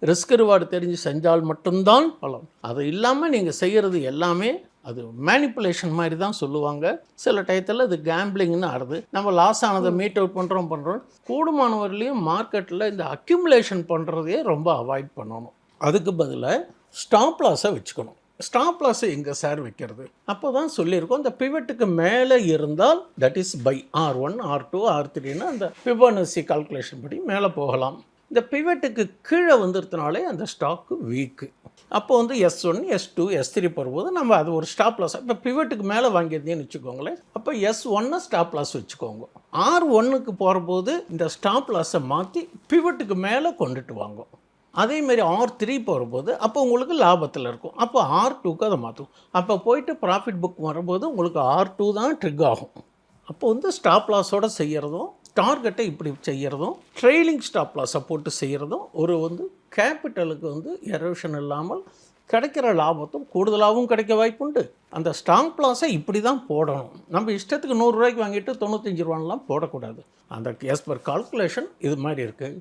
Risk reward தெரிஞ்சு செஞ்சால் மட்டும்தான் பலன். அது இல்லாமல் நீங்கள் செய்கிறது எல்லாமே அது மேனிப்புலேஷன் மாதிரி தான் சொல்லுவாங்க. சில டயத்தில் அது கேம்பிளிங்னு ஆடுது. நம்ம லாஸ் ஆனதை மீட் அவுட் பண்ணுறோம். கூடுமானவர்களையும் மார்க்கெட்டில் இந்த அக்யூமுலேஷன் பண்ணுறதையே ரொம்ப அவாய்ட் பண்ணணும். அதுக்கு பதிலாக ஸ்டாப் லாஸை வச்சுக்கணும். ஸ்டாப் லாஸை எங்கே சார் வைக்கிறது? அப்போ தான் சொல்லியிருக்கோம், இந்த பிவட்டுக்கு மேலே இருந்தால் that is by R1 R2 R3ன்னு அந்த ஃபிபோனசி கால்குலேஷன் படி மேலே போகலாம். இந்த பிவட்டுக்கு கீழே வந்துடுறதுனாலே அந்த ஸ்டாக்கு வீக்கு. அப்போ S1 S2 S3 போகும்போது நம்ம அது ஒரு ஸ்டாப் லாஸ். இப்போ பிவட்டுக்கு மேலே வாங்கியிருந்தேன்னு வச்சுக்கோங்களேன், அப்போ S1 ஸ்டாப் லாஸ் வச்சுக்கோங்க. R1க்கு போகிறபோது இந்த ஸ்டாப் லாஸை மாற்றி பிவட்டுக்கு மேலே கொண்டுட்டு வாங்க. அதேமாரி R3 போகிறபோது அப்போ உங்களுக்கு லாபத்தில் இருக்கும். அப்போ R2க்கு அதை மாற்றும். அப்போ போயிட்டு ப்ராஃபிட் புக் வரும்போது உங்களுக்கு R2 தான் ட்ரிக் ஆகும். அப்போ ஸ்டாப் லாஸோடு செய்கிறதும் டார்கெட்டை இப்படி செய்கிறதும் ட்ரெயிலிங் ஸ்டாப் லாஸை போட்டு செய்கிறதும் ஒரு கேபிட்டலுக்கு எரோஷன் இல்லாமல் கிடைக்கிற லாபத்தும் கூடுதலாகவும் கிடைக்க வாய்ப்புண்டு. அந்த ஸ்டாப் லாஸை இப்படி தான் போடணும். நம்ம இஷ்டத்துக்கு 100 ரூபாய்க்கு வாங்கிட்டு 95 ரூபான்லாம் போடக்கூடாது. அந்த எஸ் பர் கால்குலேஷன் இது மாதிரி இருக்குது.